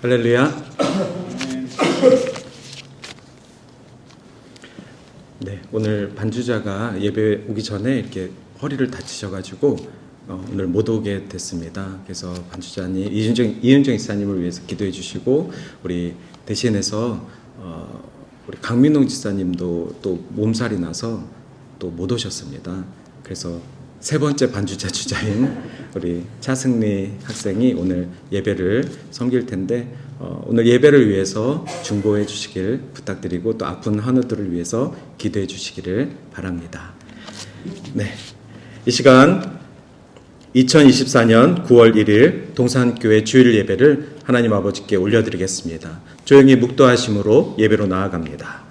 할렐루야. 네, 오늘 반주자가 예배 오기 전에 이렇게 허리를 다치셔가지고 오늘 못 오게 됐습니다. 그래서 반주자님 이은정 지사님을 위해서 기도해 주시고, 우리 대신해서 우리 강민홍 지사님도 또 몸살이 나서 또 못 오셨습니다. 그래서 세 번째 반주자 주자인 우리 차승리 학생이 오늘 예배를 섬길 텐데, 오늘 예배를 위해서 중보해 주시길 부탁드리고, 또 아픈 환우들을 위해서 기도해 주시기를 바랍니다. 네, 이 시간 2024년 9월 1일 동산교회 주일 예배를 하나님 아버지께 올려드리겠습니다. 조용히 묵도하심으로 예배로 나아갑니다.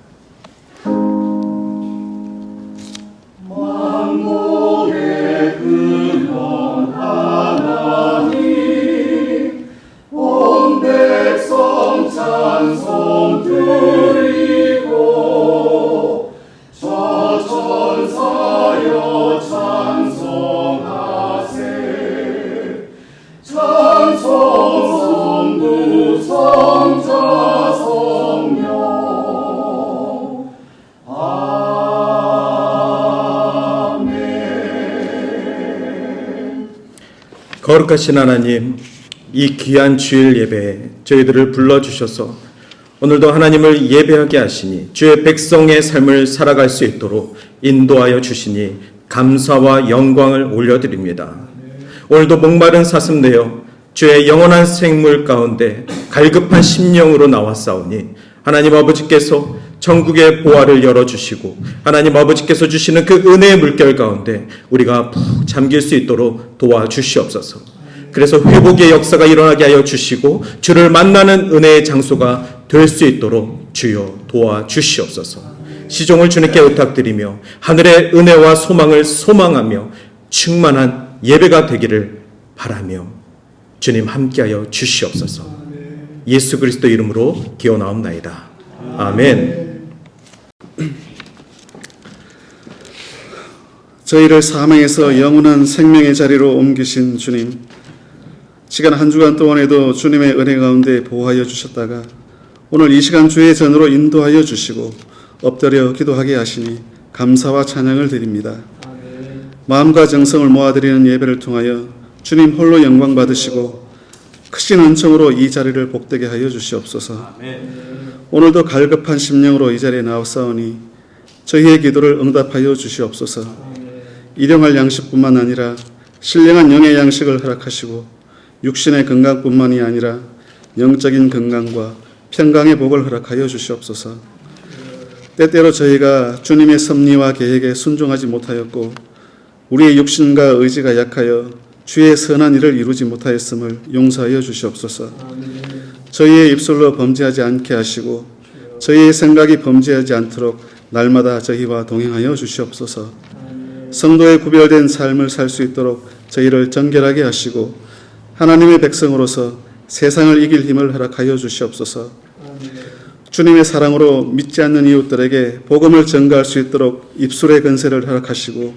거룩하신 하나님, 이 귀한 주일 예배에 저희들을 불러주셔서 오늘도 하나님을 예배하게 하시니 주의 백성의 삶을 살아갈 수 있도록 인도하여 주시니 감사와 영광을 올려드립니다. 오늘도 목마른 사슴 내어 주의 영원한 생물 가운데 갈급한 심령으로 나왔사오니 하나님 아버지께서 천국의 보화를 열어주시고 하나님 아버지께서 주시는 그 은혜의 물결 가운데 우리가 푹 잠길 수 있도록 도와주시옵소서. 그래서 회복의 역사가 일어나게 하여 주시고 주를 만나는 은혜의 장소가 될 수 있도록 주여 도와주시옵소서. 시종을 주님께 부탁드리며 하늘의 은혜와 소망을 소망하며 충만한 예배가 되기를 바라며 주님 함께하여 주시옵소서. 예수 그리스도 이름으로 기원하옵나이다. 아멘. 저희를 사망에서 영원한 생명의 자리로 옮기신 주님, 시간 한 주간 동안에도 주님의 은혜 가운데 보호하여 주셨다가 오늘 이 시간 주의 전으로 인도하여 주시고 엎드려 기도하게 하시니 감사와 찬양을 드립니다. 마음과 정성을 모아드리는 예배를 통하여 주님 홀로 영광 받으시고 크신 은총으로 이 자리를 복되게 하여 주시옵소서. 오늘도 갈급한 심령으로 이 자리에 나왔사오니 저희의 기도를 응답하여 주시옵소서. 일용할 양식뿐만 아니라 신령한 영의 양식을 허락하시고 육신의 건강뿐만이 아니라 영적인 건강과 평강의 복을 허락하여 주시옵소서. 때때로 저희가 주님의 섭리와 계획에 순종하지 못하였고 우리의 육신과 의지가 약하여 주의 선한 일을 이루지 못하였음을 용서하여 주시옵소서. 저희의 입술로 범죄하지 않게 하시고 저희의 생각이 범죄하지 않도록 날마다 저희와 동행하여 주시옵소서. 성도의 구별된 삶을 살 수 있도록 저희를 정결하게 하시고 하나님의 백성으로서 세상을 이길 힘을 허락하여 주시옵소서. 주님의 사랑으로 믿지 않는 이웃들에게 복음을 전가할 수 있도록 입술의 건세를 허락하시고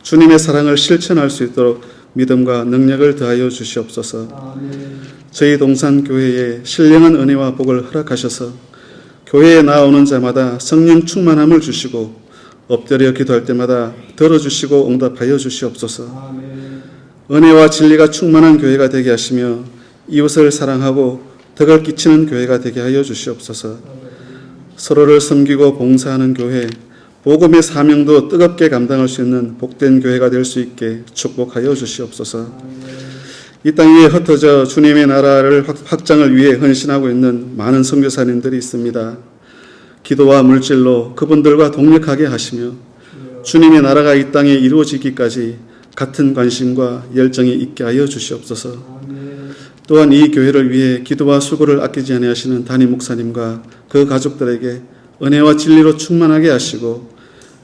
주님의 사랑을 실천할 수 있도록 믿음과 능력을 더하여 주시옵소서. 저희 동산교회에 신령한 은혜와 복을 허락하셔서 교회에 나오는 자마다 성령 충만함을 주시고 엎드려 기도할 때마다 들어주시고 응답하여 주시옵소서. 은혜와 진리가 충만한 교회가 되게 하시며 이웃을 사랑하고 덕을 끼치는 교회가 되게 하여 주시옵소서. 서로를 섬기고 봉사하는 교회, 복음의 사명도 뜨겁게 감당할 수 있는 복된 교회가 될 수 있게 축복하여 주시옵소서. 이 땅 위에 흩어져 주님의 나라를 확장을 위해 헌신하고 있는 많은 선교사님들이 있습니다. 기도와 물질로 그분들과 동력하게 하시며 주님의 나라가 이 땅에 이루어지기까지 같은 관심과 열정이 있게 하여 주시옵소서. 또한 이 교회를 위해 기도와 수고를 아끼지 아니하시는 담임 목사님과 그 가족들에게 은혜와 진리로 충만하게 하시고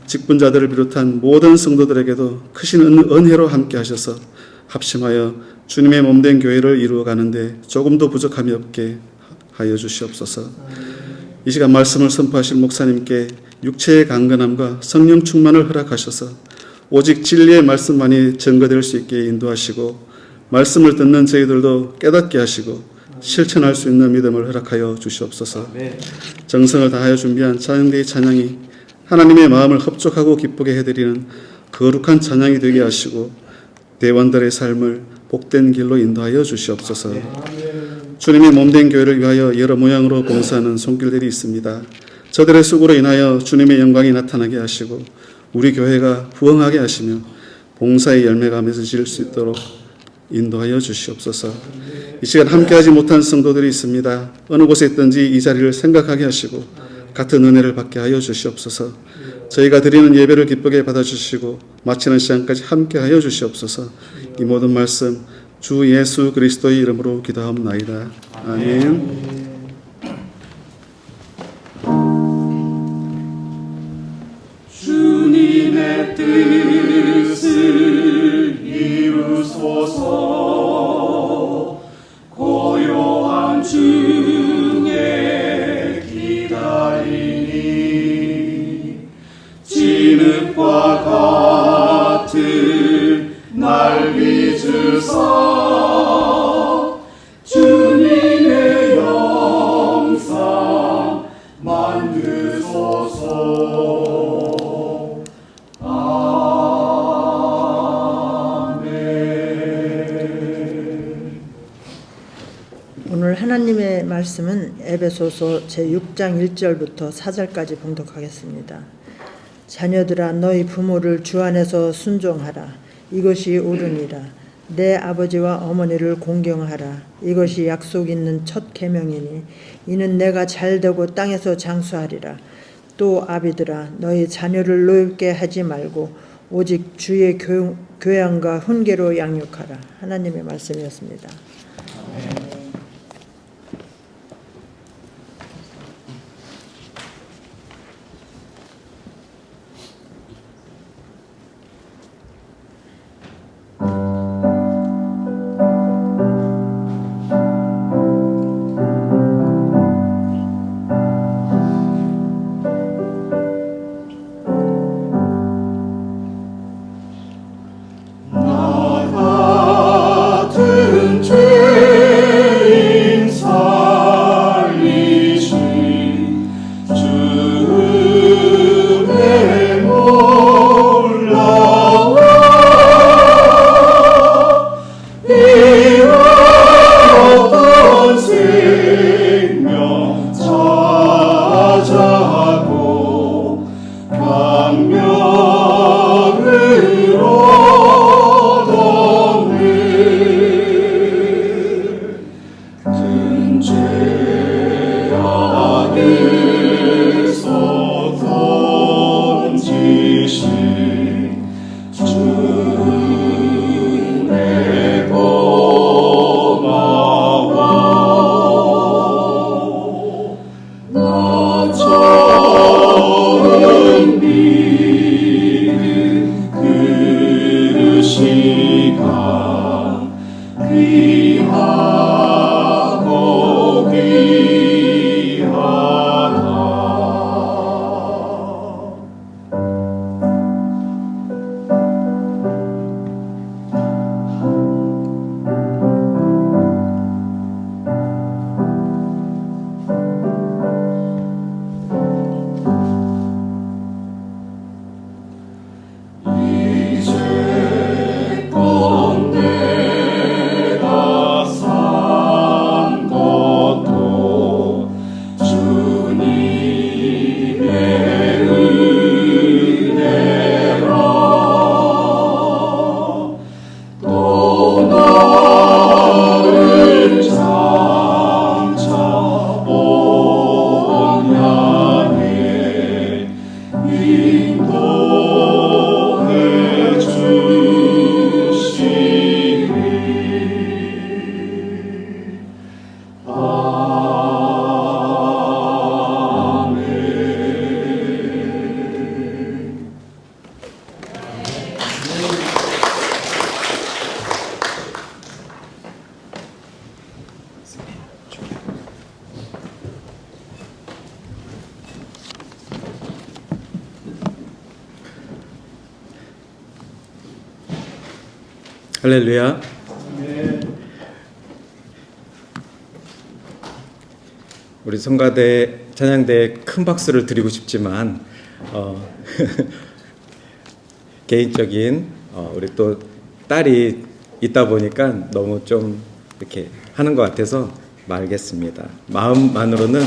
직분자들을 비롯한 모든 성도들에게도 크신 은혜로 함께 하셔서 합심하여 주님의 몸된 교회를 이루어가는데 조금도 부족함이 없게 하여 주시옵소서. 이 시간 말씀을 선포하실 목사님께 육체의 강건함과 성령 충만을 허락하셔서 오직 진리의 말씀만이 증거될 수 있게 인도하시고 말씀을 듣는 저희들도 깨닫게 하시고 실천할 수 있는 믿음을 허락하여 주시옵소서. 아멘. 정성을 다하여 준비한 찬양대의 찬양이 하나님의 마음을 흡족하고 기쁘게 해드리는 거룩한 찬양이 되게 하시고 대원들의 삶을 복된 길로 인도하여 주시옵소서. 주님의 몸된 교회를 위하여 여러 모양으로 봉사하는 손길들이 있습니다. 저들의 수고로 인하여 주님의 영광이 나타나게 하시고 우리 교회가 부흥하게 하시며 봉사의 열매가 맺어질 수 있도록 인도하여 주시옵소서. 이 시간 함께하지 못한 성도들이 있습니다. 어느 곳에 있든지 이 자리를 생각하게 하시고 같은 은혜를 받게 하여 주시옵소서. 저희가 드리는 예배를 기쁘게 받아주시고 마치는 시간까지 함께하여 주시옵소서. 이 모든 말씀 주 예수 그리스도의 이름으로 기도하옵나이다. 아멘. 주님의 뜻을 이루소서. 고요한 중에 기다리니 진흙과 같은 날 빚으사 주님의 영상 만드소서. 오늘 하나님의 말씀은 에베소서 제6장 1절부터 4절까지 봉독하겠습니다. 자녀들아 너희 부모를 주 안에서 순종하라. 이것이 옳으니라. 내 아버지와 어머니를 공경하라. 이것이 약속 있는 첫 계명이니 이는 내가 잘되고 땅에서 장수하리라. 또 아비들아 너희 자녀를 노엽게 하지 말고 오직 주의 교양과 훈계로 양육하라. 하나님의 말씀이었습니다. 할렐루야. 우리 성가대 찬양대에 큰 박수를 드리고 싶지만 개인적인 우리 또 딸이 있다 보니까 너무 좀 이렇게 하는 것 같아서 말겠습니다. 마음만으로는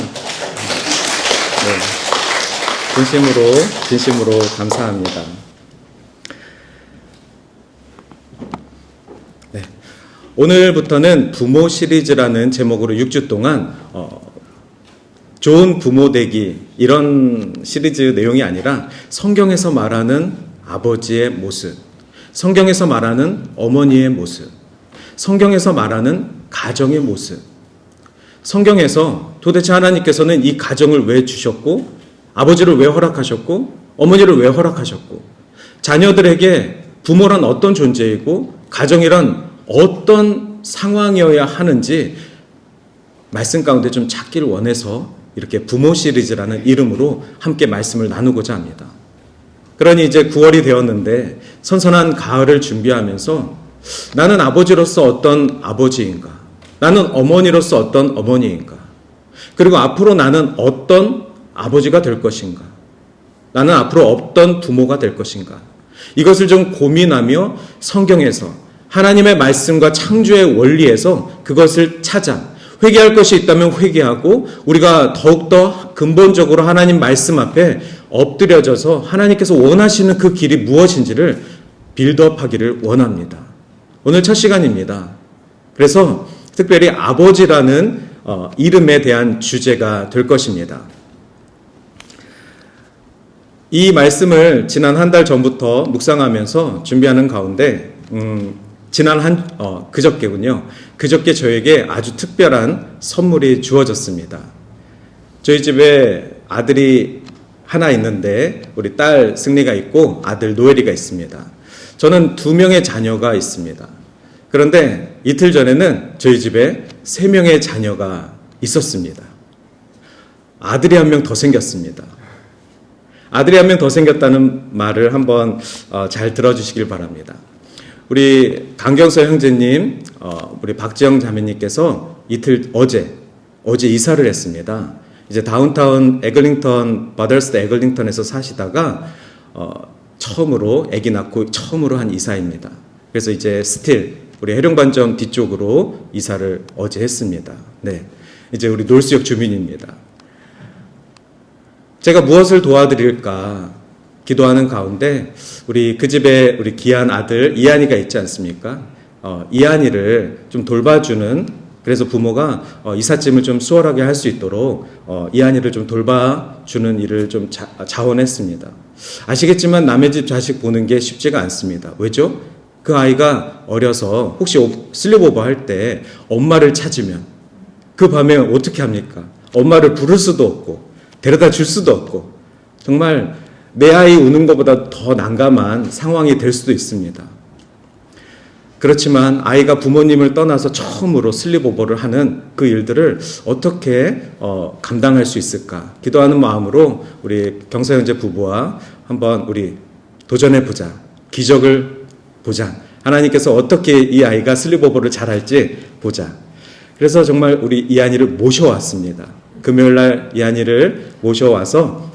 진심으로 감사합니다. 네. 오늘부터는 부모 시리즈라는 제목으로 6주 동안 좋은 부모 되기 이런 시리즈 내용이 아니라 성경에서 말하는 아버지의 모습, 성경에서 말하는 어머니의 모습, 성경에서 말하는 가정의 모습, 성경에서 도대체 하나님께서는 이 가정을 왜 주셨고 아버지를 왜 허락하셨고 어머니를 왜 허락하셨고 자녀들에게 부모란 어떤 존재이고 가정이란 어떤 상황이어야 하는지 말씀 가운데 좀 찾기를 원해서 이렇게 부모 시리즈라는 이름으로 함께 말씀을 나누고자 합니다. 그러니 이제 9월이 되었는데 선선한 가을을 준비하면서 나는 아버지로서 어떤 아버지인가? 나는 어머니로서 어떤 어머니인가? 그리고 앞으로 나는 어떤 아버지가 될 것인가? 나는 앞으로 어떤 부모가 될 것인가? 이것을 좀 고민하며 성경에서 하나님의 말씀과 창조의 원리에서 그것을 찾아 회개할 것이 있다면 회개하고 우리가 더욱더 근본적으로 하나님 말씀 앞에 엎드려져서 하나님께서 원하시는 그 길이 무엇인지를 빌드업하기를 원합니다. 오늘 첫 시간입니다. 그래서 특별히 아버지라는 이름에 대한 주제가 될 것입니다. 이 말씀을 지난 한 달 전부터 묵상하면서 준비하는 가운데 지난 그저께군요. 그저께 저에게 아주 특별한 선물이 주어졌습니다. 저희 집에 아들이 하나 있는데 우리 딸 승리가 있고 아들 노엘이가 있습니다. 저는 2명의 자녀가 있습니다. 그런데 이틀 전에는 저희 집에 3명의 자녀가 있었습니다. 아들이 1명 더 생겼습니다. 아들이 1명 더 생겼다는 말을 한번 잘 들어주시길 바랍니다. 우리 강경서 형제님, 우리 박지영 자매님께서 어제 이사를 했습니다. 이제 다운타운 에글링턴, 바더스트 에글링턴에서 사시다가 처음으로 아기 낳고 처음으로 한 이사입니다. 그래서 이제 우리 해룡반점 뒤쪽으로 이사를 어제 했습니다. 네, 이제 우리 놀수역 주민입니다. 제가 무엇을 도와드릴까 기도하는 가운데 우리 그 집에 우리 귀한 아들 이한이가 있지 않습니까? 이한이를 좀 돌봐주는, 그래서 부모가 이삿짐을 좀 수월하게 할 수 있도록 이한이를 좀 돌봐주는 일을 좀 자원했습니다. 아시겠지만 남의 집 자식 보는 게 쉽지가 않습니다. 왜죠? 그 아이가 어려서 혹시 슬립오버 할 때 엄마를 찾으면 그 밤에 어떻게 합니까? 엄마를 부를 수도 없고 데려다 줄 수도 없고 정말 내 아이 우는 것보다 더 난감한 상황이 될 수도 있습니다. 그렇지만 아이가 부모님을 떠나서 처음으로 슬립오버를 하는 그 일들을 어떻게 감당할 수 있을까 기도하는 마음으로 우리 경서 형제 부부와 한번 우리 도전해보자. 기적을 보자. 하나님께서 어떻게 이 아이가 슬립오버를 잘할지 보자. 그래서 정말 우리 이한이를 모셔왔습니다. 금요일날 이한이를 모셔와서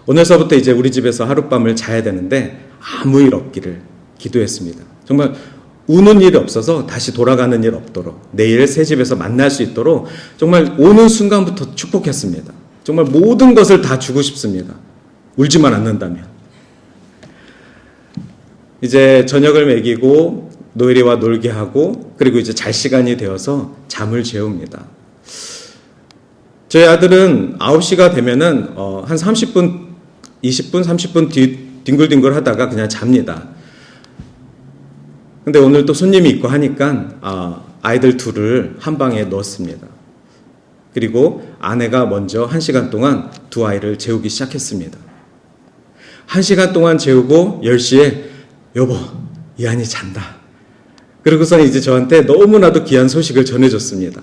오늘서부터 이제 우리 집에서 하룻밤을 자야 되는데 아무 일 없기를 기도했습니다. 정말 우는 일이 없어서 다시 돌아가는 일 없도록 내일 새 집에서 만날 수 있도록 정말 오는 순간부터 축복했습니다. 정말 모든 것을 다 주고 싶습니다. 울지만 않는다면. 이제 저녁을 먹이고 노엘이와 놀게 하고 그리고 이제 잘 시간이 되어서 잠을 재웁니다. 저희 아들은 9시가 되면은 한 30분, 20분, 30분 뒹굴뒹굴 하다가 그냥 잡니다. 근데 오늘 또 손님이 있고 하니까 아이들 둘을 한 방에 넣었습니다. 그리고 아내가 먼저 1시간 동안 두 아이를 재우기 시작했습니다. 1시간 동안 재우고 10시에 여보, 이한이 잔다. 그러고서 이제 저한테 너무나도 귀한 소식을 전해줬습니다.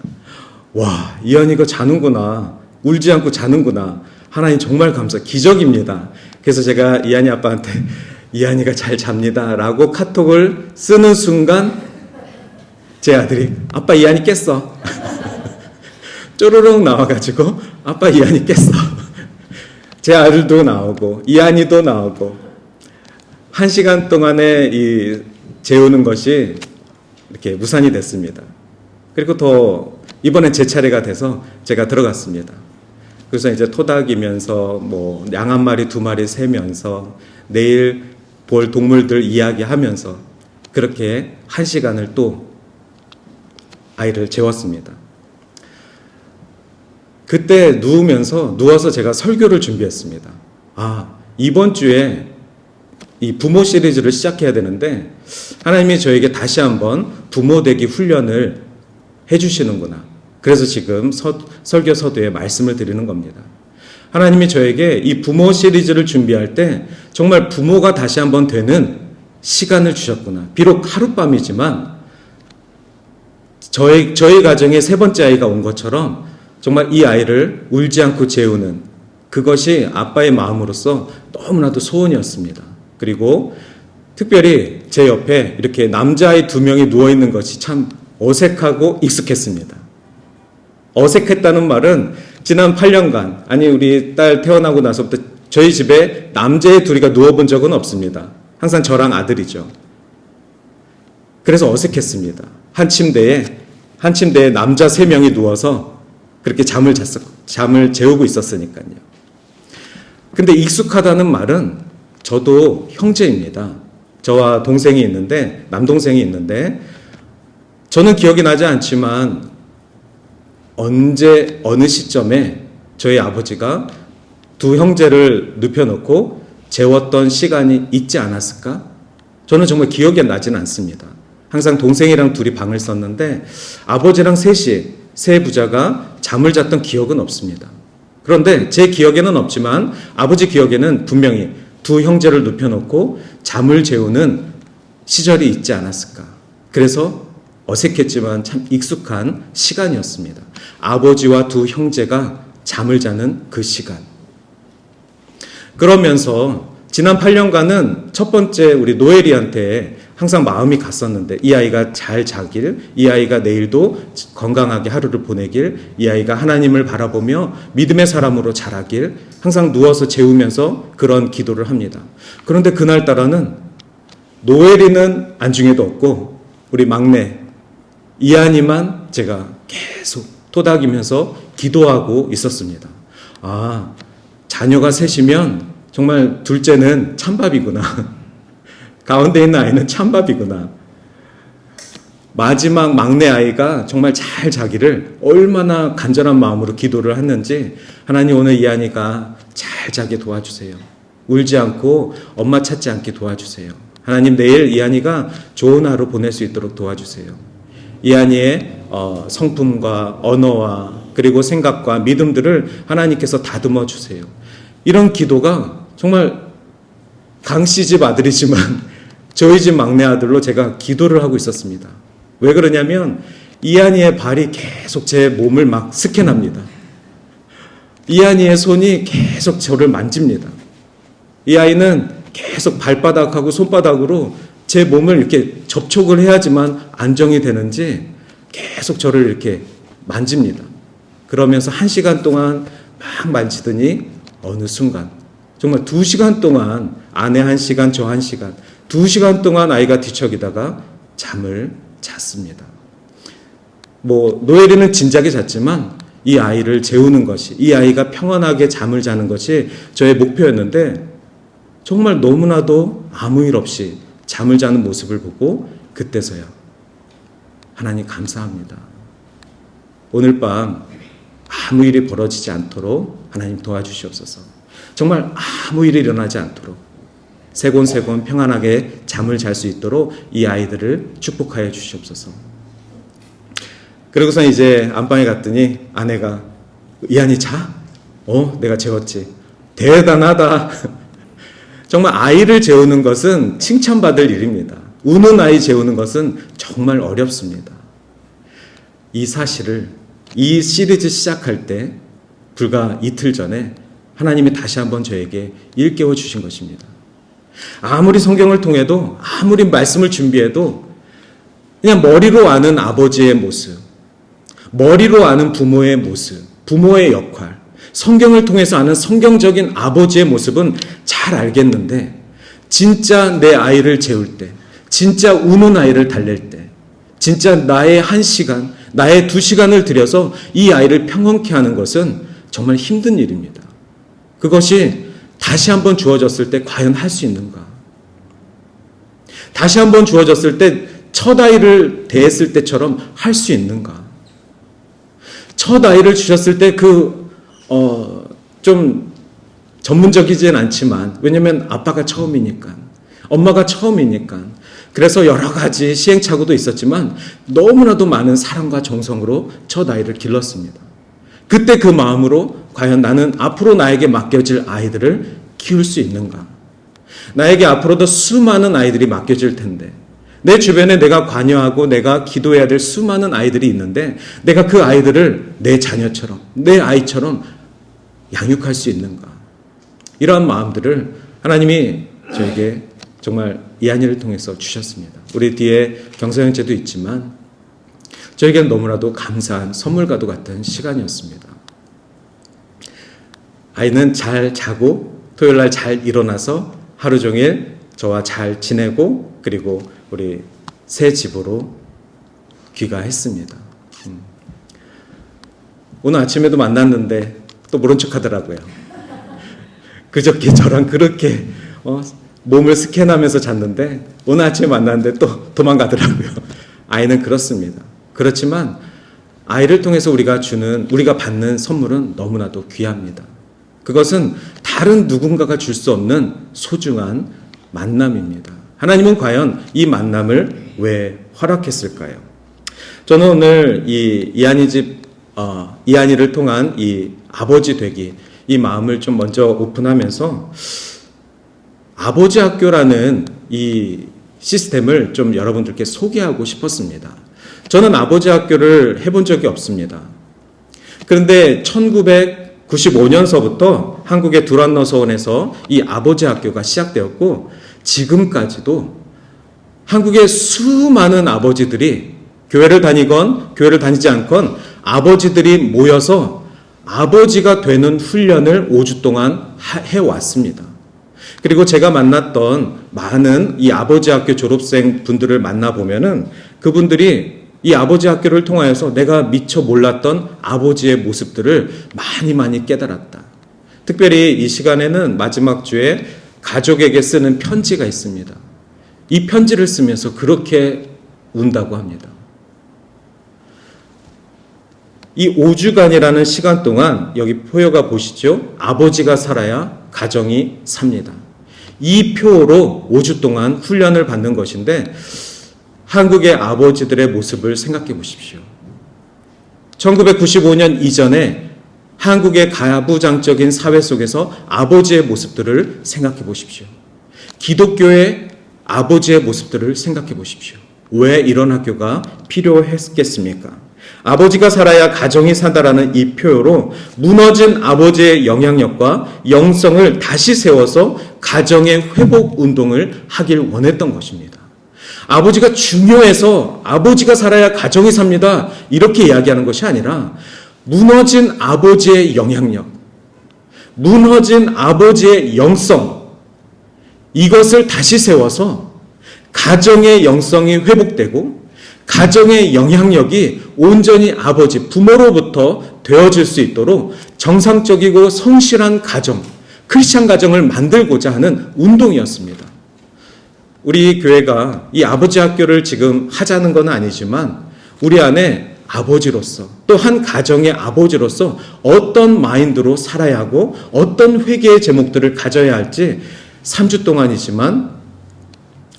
와, 이한이가 자는구나. 울지 않고 자는구나. 하나님 정말 기적입니다. 그래서 제가 이한이 아빠한테 이한이가 잘 잡니다 라고 카톡을 쓰는 순간 제 아들이 아빠 이한이 깼어. 쪼르륵 나와가지고 아빠 이한이 깼어. 제 아들도 나오고 이한이도 나오고 1시간 동안에 이 재우는 것이 이렇게 무산이 됐습니다. 그리고 더 이번엔 제 차례가 돼서 제가 들어갔습니다. 그래서 이제 토닥이면서 뭐 양 1마리 2마리 세면서 내일 볼 동물들 이야기하면서 그렇게 1시간을 또 아이를 재웠습니다. 그때 누워서 제가 설교를 준비했습니다. 이번 주에 이 부모 시리즈를 시작해야 되는데 하나님이 저에게 다시 한번 부모 되기 훈련을 해주시는구나. 그래서 지금 설교 서두에 말씀을 드리는 겁니다. 하나님이 저에게 이 부모 시리즈를 준비할 때 정말 부모가 다시 한번 되는 시간을 주셨구나. 비록 하룻밤이지만 저희 가정에 3번째 아이가 온 것처럼 정말 이 아이를 울지 않고 재우는 그것이 아빠의 마음으로서 너무나도 소원이었습니다. 그리고 특별히 제 옆에 이렇게 남자아이 2명이 누워있는 것이 참 어색하고 익숙했습니다. 어색했다는 말은 지난 8년간, 아니 우리 딸 태어나고 나서부터 저희 집에 남자애 2이가 누워본 적은 없습니다. 항상 저랑 아들이죠. 그래서 어색했습니다. 한 침대에 남자 3명이 누워서 그렇게 잠을 재우고 있었으니까요. 근데 익숙하다는 말은 저도 형제입니다. 저와 동생이 있는데, 남동생이 있는데, 저는 기억이 나지 않지만, 언제, 어느 시점에 저희 아버지가 2 형제를 눕혀놓고 재웠던 시간이 있지 않았을까? 저는 정말 기억이 나지는 않습니다. 항상 동생이랑 2이 방을 썼는데, 아버지랑 셋이, 세 부자가 잠을 잤던 기억은 없습니다. 그런데 제 기억에는 없지만 아버지 기억에는 분명히 2 형제를 눕혀놓고 잠을 재우는 시절이 있지 않았을까. 그래서 어색했지만 참 익숙한 시간이었습니다. 아버지와 2 형제가 잠을 자는 그 시간. 그러면서 지난 8년간은 첫 번째 우리 노엘이한테 항상 마음이 갔었는데 이 아이가 잘 자길, 이 아이가 내일도 건강하게 하루를 보내길, 이 아이가 하나님을 바라보며 믿음의 사람으로 자라길 항상 누워서 재우면서 그런 기도를 합니다. 그런데 그날따라는 노엘이는 안중에도 없고 우리 막내 이한이만 제가 계속 토닥이면서 기도하고 있었습니다. 자녀가 셋이면 정말 둘째는 찬밥이구나. 가운데 있는 아이는 찬밥이구나. 마지막 막내 아이가 정말 잘 자기를 얼마나 간절한 마음으로 기도를 했는지 하나님 오늘 이한이가 잘 자게 도와주세요. 울지 않고 엄마 찾지 않게 도와주세요. 하나님 내일 이한이가 좋은 하루 보낼 수 있도록 도와주세요. 이한이의 성품과 언어와 그리고 생각과 믿음들을 하나님께서 다듬어 주세요. 이런 기도가 정말 강씨 집 아들이지만 저희 집 막내 아들로 제가 기도를 하고 있었습니다. 왜 그러냐면 이한이의 발이 계속 제 몸을 막 스캔합니다. 이한이의 손이 계속 저를 만집니다. 이 아이는 계속 발바닥하고 손바닥으로 제 몸을 이렇게 접촉을 해야지만 안정이 되는지 계속 저를 이렇게 만집니다. 그러면서 1시간 동안 막 만지더니 어느 순간 정말 2시간 동안 아내 1시간 저 1시간 2시간 동안 아이가 뒤척이다가 잠을 잤습니다. 노엘이는 진작에 잤지만 이 아이를 재우는 것이 이 아이가 평안하게 잠을 자는 것이 저의 목표였는데 정말 너무나도 아무 일 없이 잠을 자는 모습을 보고 그때서야 하나님 감사합니다. 오늘 밤 아무 일이 벌어지지 않도록 하나님 도와주시옵소서. 정말 아무 일이 일어나지 않도록 세곤세곤 평안하게 잠을 잘 수 있도록 이 아이들을 축복하여 주시옵소서. 그러고서 이제 안방에 갔더니 아내가 이한이 자? 내가 재웠지. 대단하다. 정말 아이를 재우는 것은 칭찬받을 일입니다. 우는 아이 재우는 것은 정말 어렵습니다. 이 사실을 이 시리즈 시작할 때 불과 이틀 전에 하나님이 다시 한번 저에게 일깨워 주신 것입니다. 아무리 성경을 통해도 아무리 말씀을 준비해도 그냥 머리로 아는 아버지의 모습, 머리로 아는 부모의 모습, 부모의 역할, 성경을 통해서 아는 성경적인 아버지의 모습은 잘 알겠는데 진짜 내 아이를 재울 때, 진짜 우는 아이를 달랠 때, 진짜 나의 1시간, 나의 2시간을 들여서 이 아이를 평온케 하는 것은 정말 힘든 일입니다. 그것이 다시 한번 주어졌을 때 과연 할 수 있는가? 다시 한번 주어졌을 때 첫 아이를 대했을 때처럼 할 수 있는가? 첫 아이를 주셨을 때 좀 전문적이진 않지만, 왜냐면 아빠가 처음이니까, 엄마가 처음이니까, 그래서 여러 가지 시행착오도 있었지만 너무나도 많은 사랑과 정성으로 첫 아이를 길렀습니다. 그때 그 마음으로 과연 나는 앞으로 나에게 맡겨질 아이들을 키울 수 있는가? 나에게 앞으로도 수많은 아이들이 맡겨질 텐데, 내 주변에 내가 관여하고 내가 기도해야 될 수많은 아이들이 있는데 내가 그 아이들을 내 자녀처럼, 내 아이처럼 양육할 수 있는가? 이러한 마음들을 하나님이 저에게 정말 이한이를 통해서 주셨습니다. 우리 뒤에 경서형제도 있지만 저에게는 너무나도 감사한 선물과도 같은 시간이었습니다. 아이는 잘 자고 토요일날 잘 일어나서 하루 종일 저와 잘 지내고 그리고 우리 새 집으로 귀가했습니다. 오늘 아침에도 만났는데 또 모른 척 하더라고요. 그저께 저랑 그렇게 몸을 스캔하면서 잤는데 오늘 아침에 만났는데 또 도망가더라고요. 아이는 그렇습니다. 그렇지만 아이를 통해서 우리가 받는 선물은 너무나도 귀합니다. 그것은 다른 누군가가 줄 수 없는 소중한 만남입니다. 하나님은 과연 이 만남을 왜 허락했을까요? 저는 오늘 이한이를 통한 이 아버지 되기, 이 마음을 좀 먼저 오픈하면서 아버지 학교라는 이 시스템을 좀 여러분들께 소개하고 싶었습니다. 저는 아버지 학교를 해본 적이 없습니다. 그런데 1995년서부터 한국의 두란노 서원에서 이 아버지 학교가 시작되었고 지금까지도 한국의 수많은 아버지들이 교회를 다니건 교회를 다니지 않건 아버지들이 모여서 아버지가 되는 훈련을 5주 동안 해왔습니다. 그리고 제가 만났던 많은 이 아버지 학교 졸업생 분들을 만나보면은 그분들이 이 아버지 학교를 통하여서 내가 미처 몰랐던 아버지의 모습들을 많이 깨달았다. 특별히 이 시간에는 마지막 주에 가족에게 쓰는 편지가 있습니다. 이 편지를 쓰면서 그렇게 운다고 합니다. 이 5주간이라는 시간 동안 여기 표어가 보시죠? 아버지가 살아야 가정이 삽니다. 이 표로 5주 동안 훈련을 받는 것인데 한국의 아버지들의 모습을 생각해 보십시오. 1995년 이전에 한국의 가부장적인 사회 속에서 아버지의 모습들을 생각해 보십시오. 기독교의 아버지의 모습들을 생각해 보십시오. 왜 이런 학교가 필요했겠습니까? 아버지가 살아야 가정이 산다라는 이 표현으로 무너진 아버지의 영향력과 영성을 다시 세워서 가정의 회복 운동을 하길 원했던 것입니다. 아버지가 중요해서 아버지가 살아야 가정이 삽니다. 이렇게 이야기하는 것이 아니라 무너진 아버지의 영향력, 무너진 아버지의 영성, 이것을 다시 세워서 가정의 영성이 회복되고 가정의 영향력이 온전히 아버지, 부모로부터 되어질 수 있도록 정상적이고 성실한 가정, 크리스찬 가정을 만들고자 하는 운동이었습니다. 우리 교회가 이 아버지 학교를 지금 하자는 건 아니지만 우리 안에 아버지로서 또 한 가정의 아버지로서 어떤 마인드로 살아야 하고 어떤 회개의 제목들을 가져야 할지 3주 동안이지만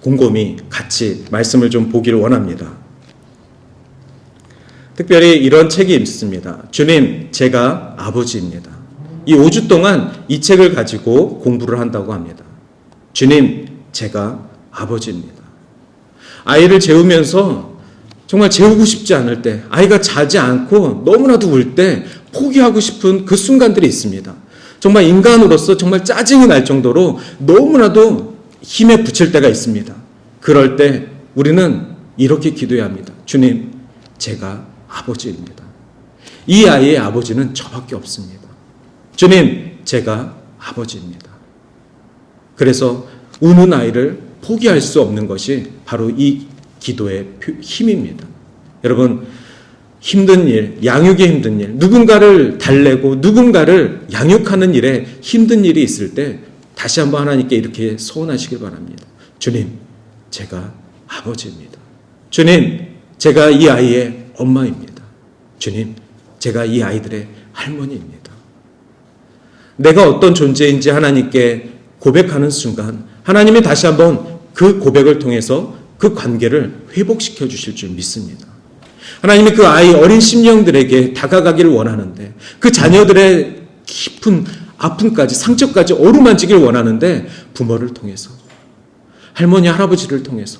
곰곰이 같이 말씀을 좀 보기를 원합니다. 특별히 이런 책이 있습니다. 주님, 제가 아버지입니다. 이 5주 동안 이 책을 가지고 공부를 한다고 합니다. 주님, 제가 아버지입니다. 아이를 재우면서 정말 재우고 싶지 않을 때, 아이가 자지 않고 너무나도 울 때 포기하고 싶은 그 순간들이 있습니다. 정말 인간으로서 정말 짜증이 날 정도로 너무나도 힘에 부칠 때가 있습니다. 그럴 때 우리는 이렇게 기도해야 합니다. 주님, 제가 아버지입니다. 이 아이의 아버지는 저밖에 없습니다. 주님, 제가 아버지입니다. 그래서 우는 아이를 포기할 수 없는 것이 바로 이 기도의 힘입니다. 여러분, 힘든 일, 양육에 힘든 일, 누군가를 달래고 누군가를 양육하는 일에 힘든 일이 있을 때 다시 한번 하나님께 이렇게 소원하시길 바랍니다. 주님, 제가 아버지입니다. 주님, 제가 이 아이의 엄마입니다. 주님, 제가 이 아이들의 할머니입니다. 내가 어떤 존재인지 하나님께 고백하는 순간 하나님이 다시 한번 그 고백을 통해서 그 관계를 회복시켜 주실 줄 믿습니다. 하나님이 그 아이 어린 심령들에게 다가가기를 원하는데 그 자녀들의 깊은 아픔까지 상처까지 어루만지길 원하는데 부모를 통해서 할머니 할아버지를 통해서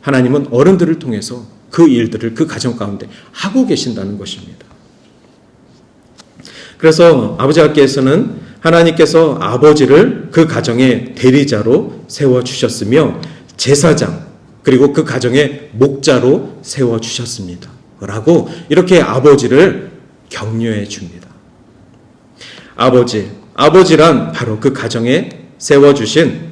하나님은 어른들을 통해서 그 일들을 그 가정 가운데 하고 계신다는 것입니다. 그래서 아버지께서는 하나님께서 아버지를 그 가정의 대리자로 세워주셨으며 제사장 그리고 그 가정의 목자로 세워주셨습니다. 라고 이렇게 아버지를 격려해 줍니다. 아버지란 바로 그 가정에 세워주신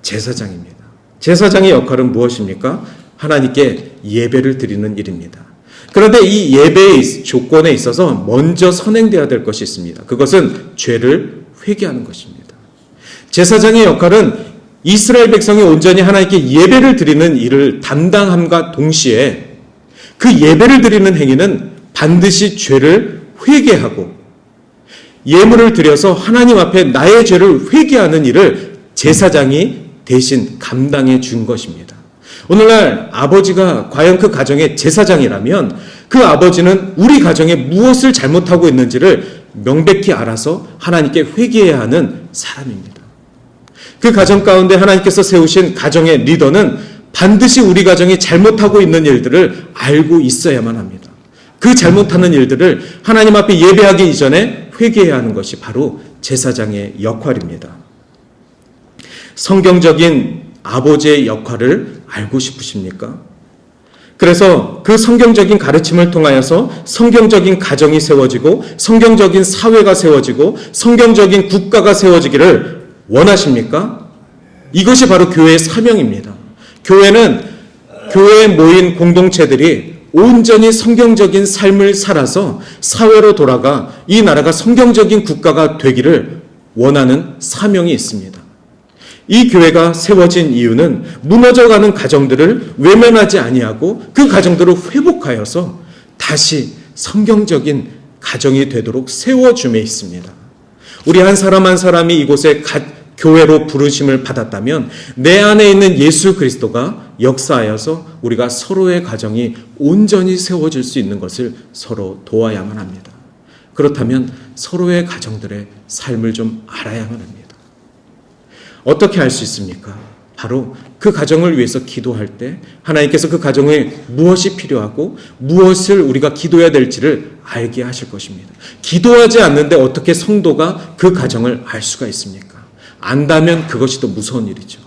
제사장입니다. 제사장의 역할은 무엇입니까? 하나님께 예배를 드리는 일입니다. 그런데 이 예배의 조건에 있어서 먼저 선행되어야 될 것이 있습니다. 그것은 죄를 회개하는 것입니다. 제사장의 역할은 이스라엘 백성이 온전히 하나님께 예배를 드리는 일을 담당함과 동시에 그 예배를 드리는 행위는 반드시 죄를 회개하고 예물을 드려서 하나님 앞에 나의 죄를 회개하는 일을 제사장이 대신 감당해 준 것입니다. 오늘날 아버지가 과연 그 가정의 제사장이라면 그 아버지는 우리 가정에 무엇을 잘못하고 있는지를 명백히 알아서 하나님께 회개해야 하는 사람입니다. 그 가정 가운데 하나님께서 세우신 가정의 리더는 반드시 우리 가정이 잘못하고 있는 일들을 알고 있어야만 합니다. 그 잘못하는 일들을 하나님 앞에 예배하기 이전에 회개해야 하는 것이 바로 제사장의 역할입니다. 성경적인 아버지의 역할을 알고 싶으십니까? 그래서 그 성경적인 가르침을 통하여서 성경적인 가정이 세워지고 성경적인 사회가 세워지고 성경적인 국가가 세워지기를 원하십니까? 이것이 바로 교회의 사명입니다. 교회는 교회에 모인 공동체들이 온전히 성경적인 삶을 살아서 사회로 돌아가 이 나라가 성경적인 국가가 되기를 원하는 사명이 있습니다. 이 교회가 세워진 이유는 무너져가는 가정들을 외면하지 아니하고 그 가정들을 회복하여서 다시 성경적인 가정이 되도록 세워줌에 있습니다. 우리 한 사람 한 사람이 이곳에 교회로 부르심을 받았다면 내 안에 있는 예수 그리스도가 역사하여서 우리가 서로의 가정이 온전히 세워질 수 있는 것을 서로 도와야만 합니다. 그렇다면 서로의 가정들의 삶을 좀 알아야만 합니다. 어떻게 할 수 있습니까? 바로 그 가정을 위해서 기도할 때 하나님께서 그 가정에 무엇이 필요하고 무엇을 우리가 기도해야 될지를 알게 하실 것입니다. 기도하지 않는데 어떻게 성도가 그 가정을 알 수가 있습니까? 안다면 그것이 더 무서운 일이죠.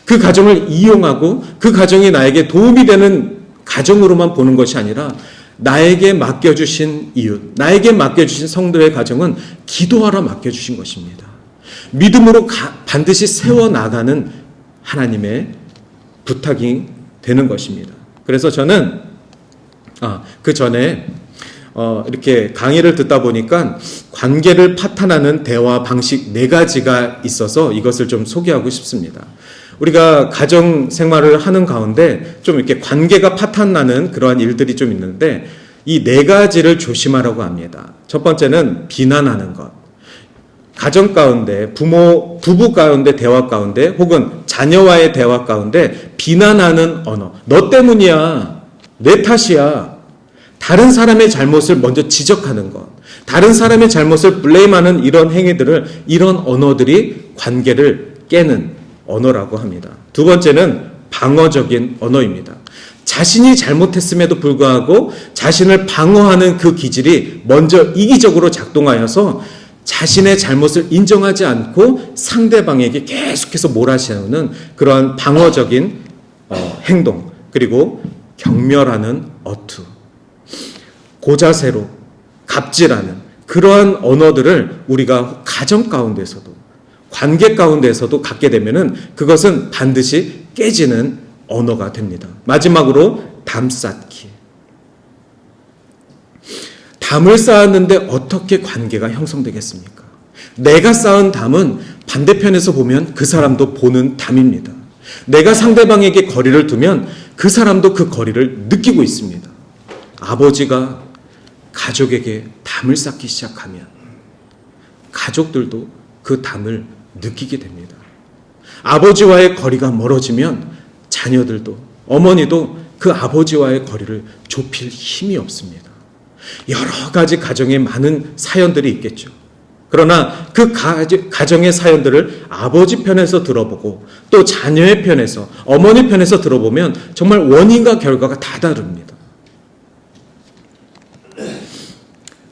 그 가정을 이용하고 그 가정이 나에게 도움이 되는 가정으로만 보는 것이 아니라 나에게 맡겨주신 이웃, 나에게 맡겨주신 성도의 가정은 기도하러 맡겨주신 것입니다. 믿음으로 반드시 세워나가는 하나님의 부탁이 되는 것입니다. 그래서 저는 그 전에 이렇게 강의를 듣다 보니까 관계를 파탄하는 대화 방식 4가지가 있어서 이것을 좀 소개하고 싶습니다. 우리가 가정 생활을 하는 가운데 좀 이렇게 관계가 파탄나는 그러한 일들이 좀 있는데 이 4가지를 조심하라고 합니다. 첫 번째는 비난하는 것. 가정 가운데 부부 가운데 대화 가운데 혹은 자녀와의 대화 가운데 비난하는 언어. 너 때문이야. 내 탓이야. 다른 사람의 잘못을 먼저 지적하는 것. 다른 사람의 잘못을 블레임하는 이런 행위들을 이런 언어들이 관계를 깨는 언어라고 합니다. 두 번째는 방어적인 언어입니다. 자신이 잘못했음에도 불구하고 자신을 방어하는 그 기질이 먼저 이기적으로 작동하여서 자신의 잘못을 인정하지 않고 상대방에게 계속해서 몰아세우는 그러한 방어적인 행동, 그리고 경멸하는 어투. 고자세로 갑질하는 그러한 언어들을 우리가 가정 가운데서도 관계 가운데서도 갖게 되면은 그것은 반드시 깨지는 언어가 됩니다. 마지막으로 담 쌓기. 담을 쌓았는데 어떻게 관계가 형성되겠습니까? 내가 쌓은 담은 반대편에서 보면 그 사람도 보는 담입니다. 내가 상대방에게 거리를 두면 그 사람도 그 거리를 느끼고 있습니다. 아버지가 가족에게 담을 쌓기 시작하면 가족들도 그 담을 느끼게 됩니다. 아버지와의 거리가 멀어지면 자녀들도 어머니도 그 아버지와의 거리를 좁힐 힘이 없습니다. 여러 가지 가정에 많은 사연들이 있겠죠. 그러나 그 가정의 사연들을 아버지 편에서 들어보고 또 자녀의 편에서 어머니 편에서 들어보면 정말 원인과 결과가 다 다릅니다.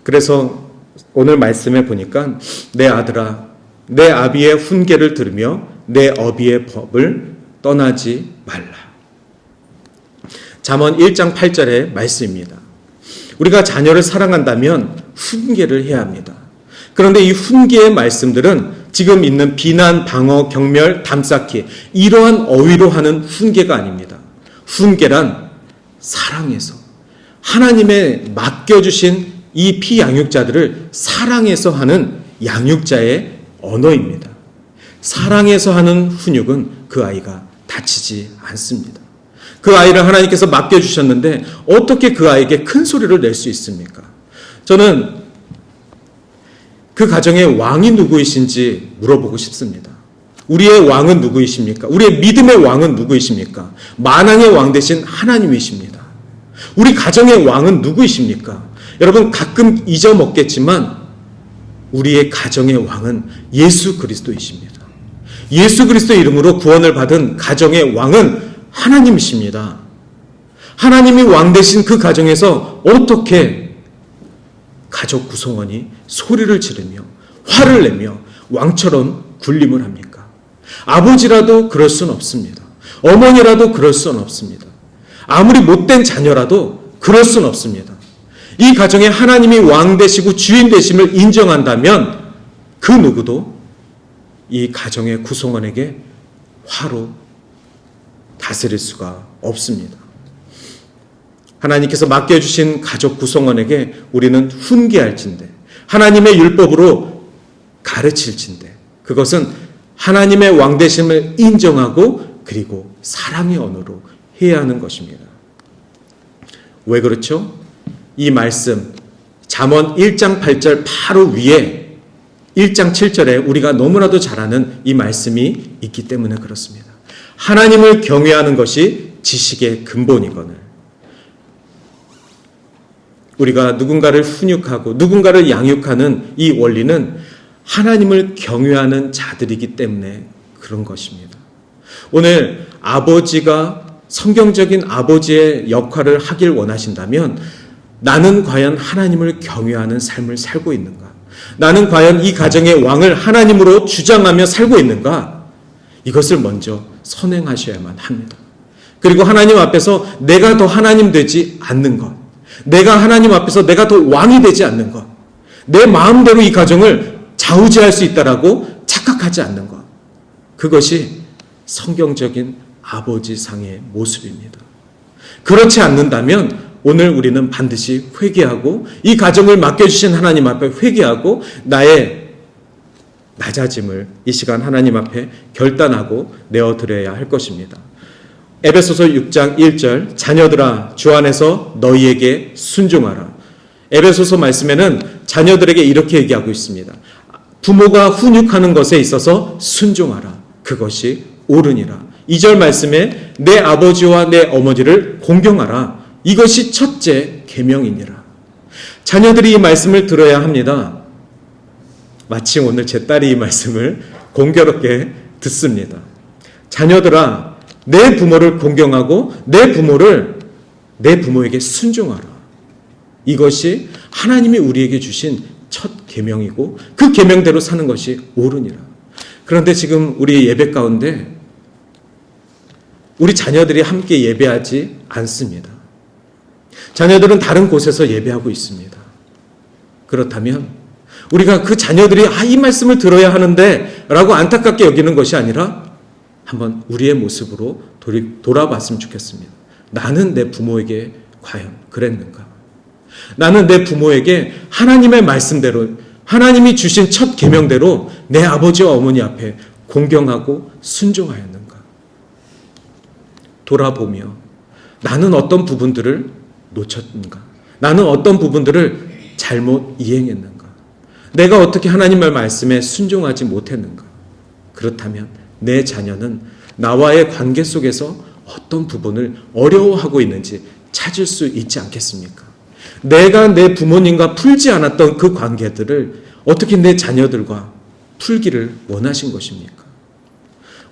그래서 오늘 말씀에 보니까 내 아들아 내 아비의 훈계를 들으며 내 어비의 법을 떠나지 말라. 잠언 1장 8절의 말씀입니다. 우리가 자녀를 사랑한다면 훈계를 해야 합니다. 그런데 이 훈계의 말씀들은 지금 있는 비난, 방어, 경멸, 담쌓기 이러한 어휘로 하는 훈계가 아닙니다. 훈계란 사랑해서 하나님의 맡겨주신 이 피양육자들을 사랑해서 하는 양육자의 언어입니다. 사랑해서 하는 훈육은 그 아이가 다치지 않습니다. 그 아이를 하나님께서 맡겨주셨는데 어떻게 그 아이에게 큰 소리를 낼 수 있습니까? 저는 그 가정의 왕이 누구이신지 물어보고 싶습니다. 우리의 왕은 누구이십니까? 우리의 믿음의 왕은 누구이십니까? 만왕의 왕 되신 하나님이십니다. 우리 가정의 왕은 누구이십니까? 여러분 가끔 잊어먹겠지만 우리의 가정의 왕은 예수 그리스도이십니다. 예수 그리스도의 이름으로 구원을 받은 가정의 왕은 하나님이십니다. 하나님이 왕 되신 그 가정에서 어떻게 가족 구성원이 소리를 지르며 화를 내며 왕처럼 군림을 합니까? 아버지라도 그럴 수는 없습니다. 어머니라도 그럴 수는 없습니다. 아무리 못된 자녀라도 그럴 수는 없습니다. 이 가정에 하나님이 왕 되시고 주인 되심을 인정한다면 그 누구도 이 가정의 구성원에게 화로 다스릴 수가 없습니다. 하나님께서 맡겨주신 가족 구성원에게 우리는 훈계할진대 하나님의 율법으로 가르칠진대 그것은 하나님의 왕되심을 인정하고 그리고 사랑의 언어로 해야 하는 것입니다. 왜 그렇죠? 이 말씀 잠언 1장 8절 바로 위에 1장 7절에 우리가 너무나도 잘 아는 이 말씀이 있기 때문에 그렇습니다. 하나님을 경외하는 것이 지식의 근본이거늘 우리가 누군가를 훈육하고 누군가를 양육하는 이 원리는 하나님을 경외하는 자들이기 때문에 그런 것입니다. 오늘 아버지가 성경적인 아버지의 역할을 하길 원하신다면 나는 과연 하나님을 경외하는 삶을 살고 있는가? 나는 과연 이 가정의 왕을 하나님으로 주장하며 살고 있는가? 이것을 먼저 선행하셔야만 합니다. 그리고 하나님 앞에서 내가 더 하나님 되지 않는 것, 내가 하나님 앞에서 내가 더 왕이 되지 않는 것, 내 마음대로 이 가정을 좌우지할 수 있다라고 착각하지 않는 것, 그것이 성경적인 아버지상의 모습입니다. 그렇지 않는다면 오늘 우리는 반드시 회개하고 이 가정을 맡겨주신 하나님 앞에 회개하고 나의 낮아짐을 이 시간 하나님 앞에 결단하고 내어드려야 할 것입니다. 에베소서 6장 1절 자녀들아 주 안에서 너희에게 순종하라. 에베소서 말씀에는 자녀들에게 이렇게 얘기하고 있습니다. 부모가 훈육하는 것에 있어서 순종하라. 그것이 옳으니라. 2절 말씀에 내 아버지와 내 어머니를 공경하라. 이것이 첫째 계명이니라. 자녀들이 이 말씀을 들어야 합니다. 마침 오늘 제 딸이 이 말씀을 공교롭게 듣습니다. 자녀들아 내 부모를 공경하고 내 부모에게 순종하라. 이것이 하나님이 우리에게 주신 첫 계명이고 그 계명대로 사는 것이 옳으니라. 그런데 지금 우리 예배 가운데 우리 자녀들이 함께 예배하지 않습니다. 자녀들은 다른 곳에서 예배하고 있습니다. 그렇다면 우리가 그 자녀들이 이 말씀을 들어야 하는데 라고 안타깝게 여기는 것이 아니라 한번 우리의 모습으로 돌아봤으면 좋겠습니다. 나는 내 부모에게 과연 그랬는가? 나는 내 부모에게 하나님의 말씀대로 하나님이 주신 첫 계명대로 내 아버지와 어머니 앞에 공경하고 순종하였는가? 돌아보며 나는 어떤 부분들을 놓쳤는가? 나는 어떤 부분들을 잘못 이행했는가? 내가 어떻게 하나님의 말씀에 순종하지 못했는가? 그렇다면 내 자녀는 나와의 관계 속에서 어떤 부분을 어려워하고 있는지 찾을 수 있지 않겠습니까? 내가 내 부모님과 풀지 않았던 그 관계들을 어떻게 내 자녀들과 풀기를 원하신 것입니까?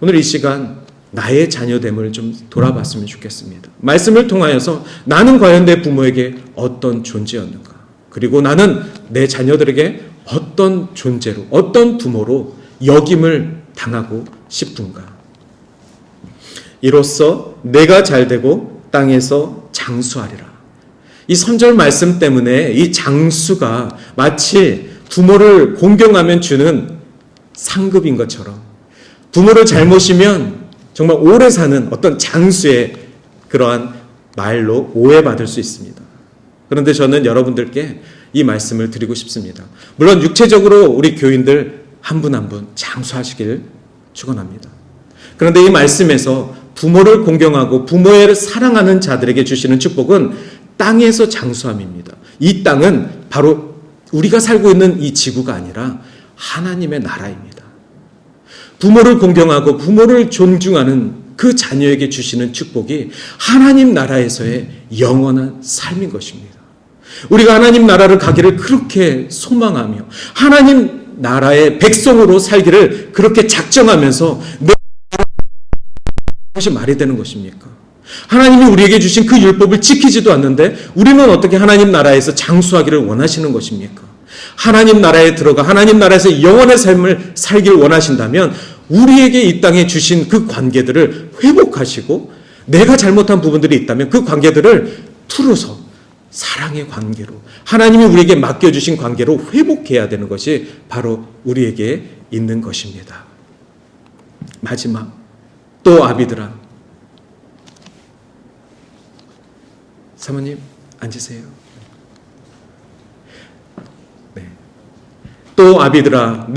오늘 이 시간 나의 자녀됨을 좀 돌아봤으면 좋겠습니다. 말씀을 통하여서 나는 과연 내 부모에게 어떤 존재였는가? 그리고 나는 내 자녀들에게 어떤 존재로, 어떤 부모로 역임을 당하고 싶은가? 이로써 내가 잘되고 땅에서 장수하리라. 이 선절 말씀 때문에 이 장수가 마치 부모를 공경하면 주는 상급인 것처럼 부모를 잘 모시면 정말 오래 사는 어떤 장수의 그러한 말로 오해받을 수 있습니다. 그런데 저는 여러분들께 이 말씀을 드리고 싶습니다. 물론 육체적으로 우리 교인들 한 분 한 분 장수하시길 축원합니다. 그런데 이 말씀에서 부모를 공경하고 부모를 사랑하는 자들에게 주시는 축복은 땅에서 장수함입니다. 이 땅은 바로 우리가 살고 있는 이 지구가 아니라 하나님의 나라입니다. 부모를 공경하고 부모를 존중하는 그 자녀에게 주시는 축복이 하나님 나라에서의 영원한 삶인 것입니다. 우리가 하나님 나라를 가기를 그렇게 소망하며 하나님 나라의 백성으로 살기를 그렇게 작정하면서 무엇이 말이 되는 것입니까? 하나님이 우리에게 주신 그 율법을 지키지도 않는데 우리는 어떻게 하나님 나라에서 장수하기를 원하시는 것입니까? 하나님 나라에 들어가 하나님 나라에서 영원의 삶을 살기를 원하신다면 우리에게 이 땅에 주신 그 관계들을 회복하시고 내가 잘못한 부분들이 있다면 그 관계들을 풀어서 사랑의 관계로 하나님이 우리에게 맡겨주신 관계로 회복해야 되는 것이 바로 우리에게 있는 것입니다. 마지막 또 아비들아, 사모님 앉으세요. 네. 또 아비들아,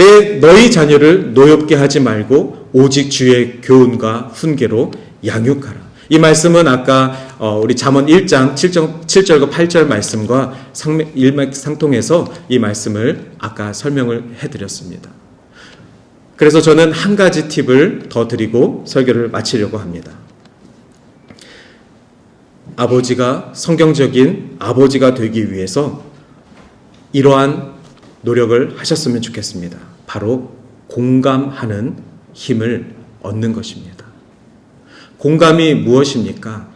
너희 자녀를 노엽게 하지 말고 오직 주의 교훈과 훈계로 양육하라. 이 말씀은 아까 우리 잠언 1장 7절과 8절 말씀과 일맥상통해서 이 말씀을 아까 설명을 해드렸습니다. 그래서 저는 한 가지 팁을 더 드리고 설교를 마치려고 합니다. 아버지가 성경적인 아버지가 되기 위해서 이러한 노력을 하셨으면 좋겠습니다. 바로 공감하는 힘을 얻는 것입니다. 공감이 무엇입니까?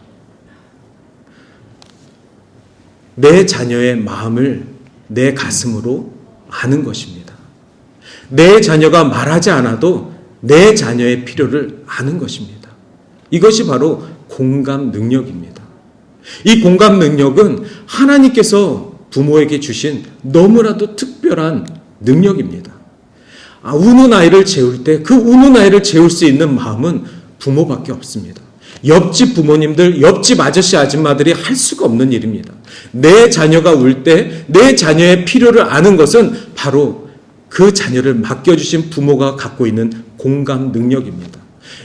내 자녀의 마음을 내 가슴으로 아는 것입니다. 내 자녀가 말하지 않아도 내 자녀의 필요를 아는 것입니다. 이것이 바로 공감 능력입니다. 이 공감 능력은 하나님께서 부모에게 주신 너무나도 특별한 능력입니다. 우는 아이를 재울 때 그 우는 아이를 재울 수 있는 마음은 부모밖에 없습니다. 옆집 부모님들, 옆집 아저씨 아줌마들이 할 수가 없는 일입니다. 내 자녀가 울 때 내 자녀의 필요를 아는 것은 바로 그 자녀를 맡겨주신 부모가 갖고 있는 공감 능력입니다.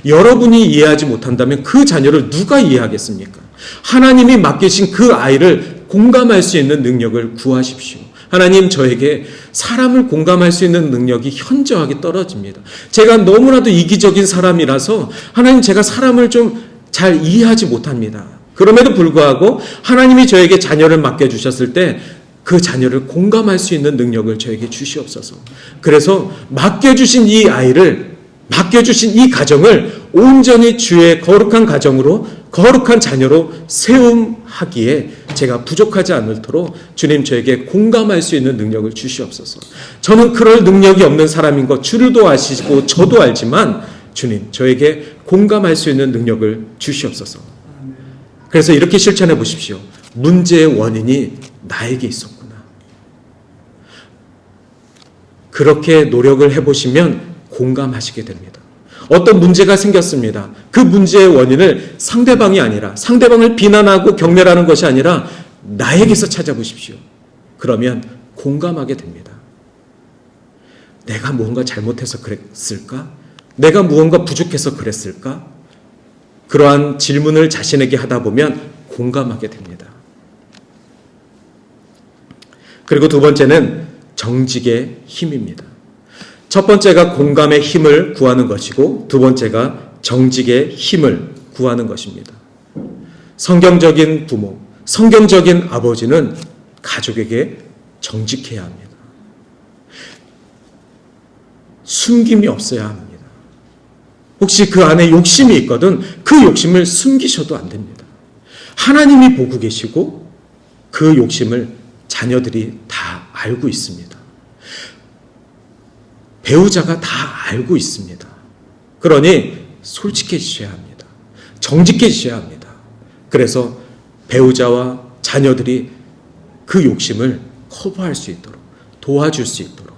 여러분이 이해하지 못한다면 그 자녀를 누가 이해하겠습니까? 하나님이 맡기신 그 아이를 공감할 수 있는 능력을 구하십시오. 하나님, 저에게 사람을 공감할 수 있는 능력이 현저하게 떨어집니다. 제가 너무나도 이기적인 사람이라서 하나님, 제가 사람을 좀 잘 이해하지 못합니다. 그럼에도 불구하고 하나님이 저에게 자녀를 맡겨주셨을 때 그 자녀를 공감할 수 있는 능력을 저에게 주시옵소서. 그래서 맡겨주신 이 아이를, 맡겨주신 이 가정을 온전히 주의 거룩한 가정으로, 거룩한 자녀로 세움하기에 제가 부족하지 않도록 주님, 저에게 공감할 수 있는 능력을 주시옵소서. 저는 그럴 능력이 없는 사람인 것 주도 아시고 저도 알지만 주님, 저에게 공감할 수 있는 능력을 주시옵소서. 그래서 이렇게 실천해 보십시오. 문제의 원인이 나에게 있었구나. 그렇게 노력을 해보시면 공감하시게 됩니다. 어떤 문제가 생겼습니다. 그 문제의 원인을 상대방이 아니라, 상대방을 비난하고 경멸하는 것이 아니라 나에게서 찾아보십시오. 그러면 공감하게 됩니다. 내가 무언가 잘못해서 그랬을까? 내가 무언가 부족해서 그랬을까? 그러한 질문을 자신에게 하다 보면 공감하게 됩니다. 그리고 두 번째는 정직의 힘입니다. 첫 번째가 공감의 힘을 구하는 것이고, 두 번째가 정직의 힘을 구하는 것입니다. 성경적인 부모, 성경적인 아버지는 가족에게 정직해야 합니다. 숨김이 없어야 합니다. 혹시 그 안에 욕심이 있거든 그 욕심을 숨기셔도 안 됩니다. 하나님이 보고 계시고 그 욕심을 자녀들이 다 알고 있습니다. 배우자가 다 알고 있습니다. 그러니 솔직해지셔야 합니다. 정직해지셔야 합니다. 그래서 배우자와 자녀들이 그 욕심을 커버할 수 있도록, 도와줄 수 있도록,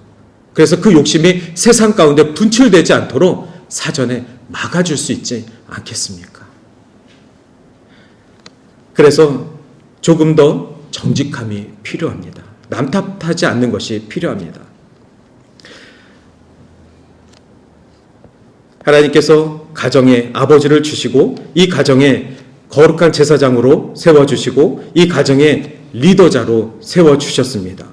그래서 그 욕심이 세상 가운데 분출되지 않도록 사전에 막아줄 수 있지 않겠습니까? 그래서 조금 더 정직함이 필요합니다. 남 탓하지 않는 것이 필요합니다. 하나님께서 가정에 아버지를 주시고 이 가정에 거룩한 제사장으로 세워주시고 이 가정에 리더자로 세워주셨습니다.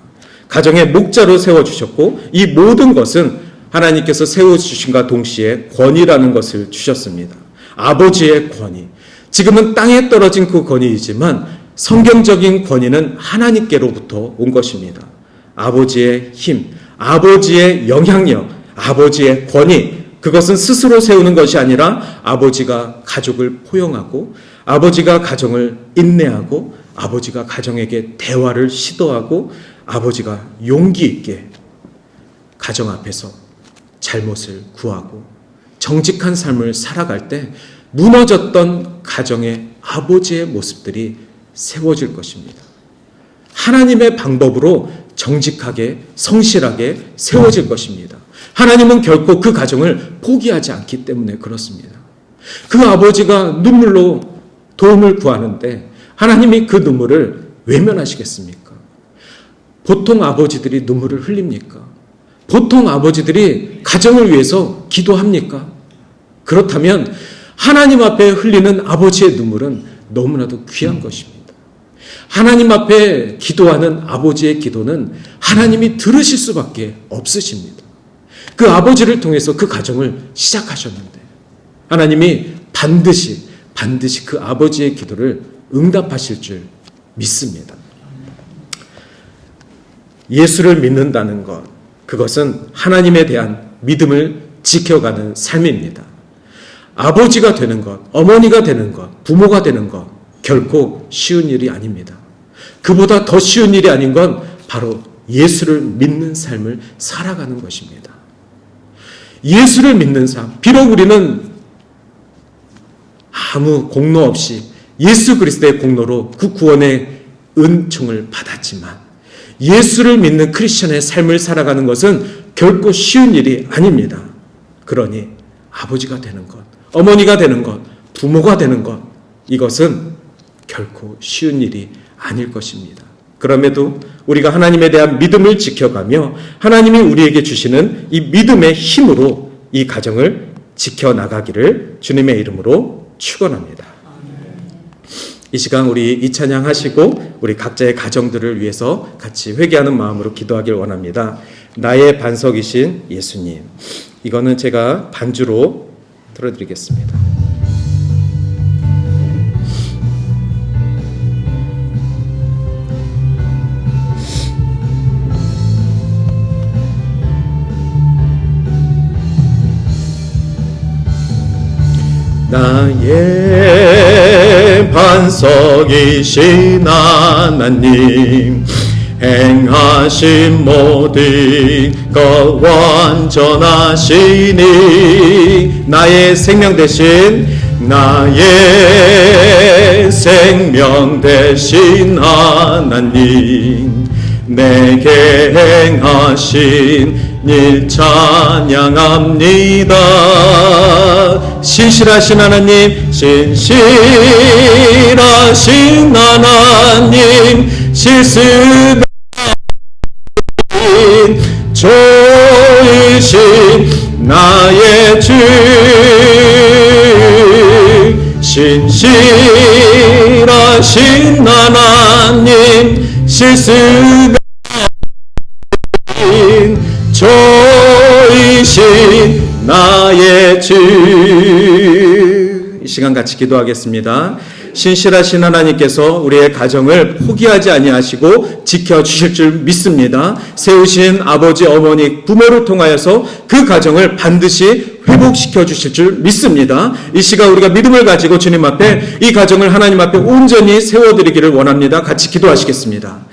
가정의 목자로 세워주셨고 이 모든 것은 하나님께서 세워주신과 동시에 권위라는 것을 주셨습니다. 아버지의 권위. 지금은 땅에 떨어진 그 권위이지만 성경적인 권위는 하나님께로부터 온 것입니다. 아버지의 힘, 아버지의 영향력, 아버지의 권위, 그것은 스스로 세우는 것이 아니라 아버지가 가족을 포용하고 아버지가 가정을 인내하고 아버지가 가정에게 대화를 시도하고 아버지가 용기 있게 가정 앞에서 잘못을 구하고 정직한 삶을 살아갈 때 무너졌던 가정의 아버지의 모습들이 세워질 것입니다. 하나님의 방법으로 정직하게 성실하게 세워질 것입니다. 하나님은 결코 그 가정을 포기하지 않기 때문에 그렇습니다. 그 아버지가 눈물로 도움을 구하는데 하나님이 그 눈물을 외면하시겠습니까? 보통 아버지들이 눈물을 흘립니까? 보통 아버지들이 가정을 위해서 기도합니까? 그렇다면 하나님 앞에 흘리는 아버지의 눈물은 너무나도 귀한 것입니다. 하나님 앞에 기도하는 아버지의 기도는 하나님이 들으실 수밖에 없으십니다. 그 아버지를 통해서 그 가정을 시작하셨는데 하나님이 반드시 그 아버지의 기도를 응답하실 줄 믿습니다. 예수를 믿는다는 것, 그것은 하나님에 대한 믿음을 지켜가는 삶입니다. 아버지가 되는 것, 어머니가 되는 것, 부모가 되는 것 결코 쉬운 일이 아닙니다. 그보다 더 쉬운 일이 아닌 건 바로 예수를 믿는 삶을 살아가는 것입니다. 예수를 믿는 삶, 비록 우리는 아무 공로 없이 예수 그리스도의 공로로 그 구원의 은총을 받았지만 예수를 믿는 크리스천의 삶을 살아가는 것은 결코 쉬운 일이 아닙니다. 그러니 아버지가 되는 것, 어머니가 되는 것, 부모가 되는 것, 이것은 결코 쉬운 일이 아닐 것입니다. 그럼에도 우리가 하나님에 대한 믿음을 지켜가며 하나님이 우리에게 주시는 이 믿음의 힘으로 이 가정을 지켜나가기를 주님의 이름으로 축원합니다. 이 시간 우리 이 찬양 하시고 우리 각자의 가정들을 위해서 같이 회개하는 마음으로 기도하길 원합니다. 나의 반석이신 예수님, 이거는 제가 반주로 들어드리겠습니다. 나의 반석이신 하나님, 행하신 모든 것 완전하시니 나의 생명 대신 나의 생명 되신 하나님, 내게 행하신 일 찬양합니다. 신실하신 하나님, 신실하신 하나님, 실수가 조이신 나의 주, 신실하신 하나님, 실수가 조이신 나의 주. 이 시간 같이 기도하겠습니다. 신실하신 하나님께서 우리의 가정을 포기하지 아니하시고 지켜주실 줄 믿습니다. 세우신 아버지, 어머니, 부모를 통하여서 그 가정을 반드시 회복시켜 주실 줄 믿습니다. 이 시간 우리가 믿음을 가지고 주님 앞에 이 가정을 하나님 앞에 온전히 세워드리기를 원합니다. 같이 기도하시겠습니다.